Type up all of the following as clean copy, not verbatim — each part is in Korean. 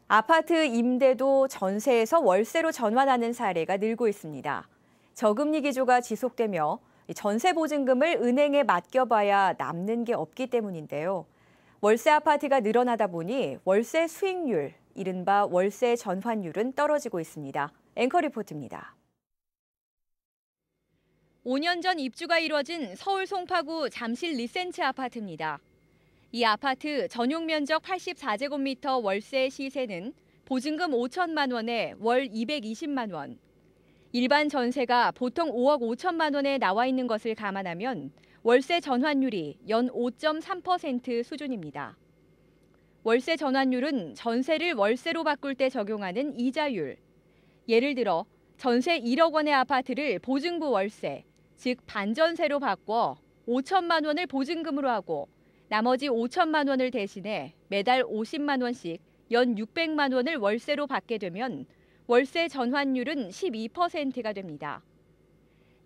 아파트 임대도 전세에서 월세로 전환하는 사례가 늘고 있습니다. 저금리 기조가 지속되며 전세 보증금을 은행에 맡겨봐야 남는 게 없기 때문인데요. 월세 아파트가 늘어나다 보니 월세 수익률, 이른바 월세 전환율은 떨어지고 있습니다. 앵커 리포트입니다. 5년 전 입주가 이뤄진 서울 송파구 잠실 리센츠 아파트입니다. 이 아파트 전용 면적 84제곱미터 월세 시세는 보증금 5천만 원에 월 220만 원. 일반 전세가 보통 5억 5천만 원에 나와 있는 것을 감안하면 월세 전환율이 연 5.3% 수준입니다. 월세 전환율은 전세를 월세로 바꿀 때 적용하는 이자율. 예를 들어 전세 1억 원의 아파트를 보증부 월세, 즉 반전세로 바꿔 5천만 원을 보증금으로 하고 나머지 5천만 원을 대신해 매달 50만 원씩 연 600만 원을 월세로 받게 되면 월세 전환율은 12%가 됩니다.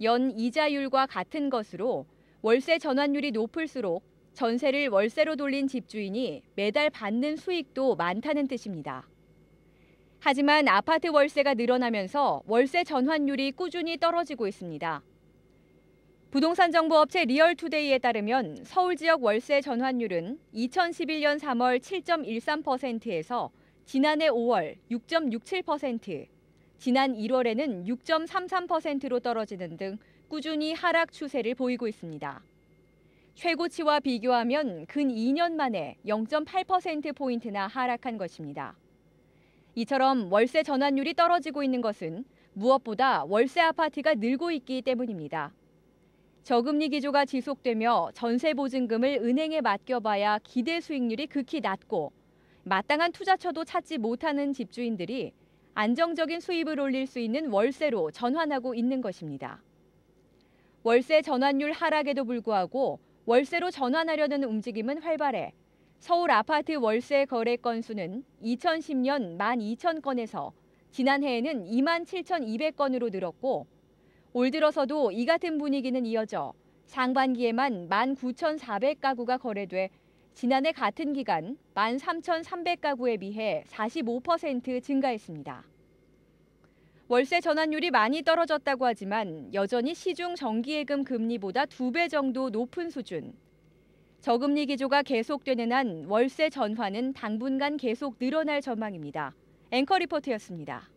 연 이자율과 같은 것으로 월세 전환율이 높을수록 전세를 월세로 돌린 집주인이 매달 받는 수익도 많다는 뜻입니다. 하지만 아파트 월세가 늘어나면서 월세 전환율이 꾸준히 떨어지고 있습니다. 부동산 정보 업체 리얼투데이에 따르면 서울 지역 월세 전환율은 2011년 3월 7.13%에서 지난해 5월 6.67%, 지난 1월에는 6.33%로 떨어지는 등 꾸준히 하락 추세를 보이고 있습니다. 최고치와 비교하면 근 2년 만에 0.8%포인트나 하락한 것입니다. 이처럼 월세 전환율이 떨어지고 있는 것은 무엇보다 월세 아파트가 늘고 있기 때문입니다. 저금리 기조가 지속되며 전세 보증금을 은행에 맡겨봐야 기대 수익률이 극히 낮고 마땅한 투자처도 찾지 못하는 집주인들이 안정적인 수입을 올릴 수 있는 월세로 전환하고 있는 것입니다. 월세 전환율 하락에도 불구하고 월세로 전환하려는 움직임은 활발해 서울 아파트 월세 거래 건수는 2010년 12,000건에서 지난해에는 27,200건으로 늘었고 올 들어서도 이 같은 분위기는 이어져 상반기에만 19,400가구가 거래돼 지난해 같은 기간 13,300가구에 비해 45% 증가했습니다. 월세 전환율이 많이 떨어졌다고 하지만 여전히 시중 정기예금 금리보다 2배 정도 높은 수준. 저금리 기조가 계속되는 한 월세 전환은 당분간 계속 늘어날 전망입니다. 앵커 리포트였습니다.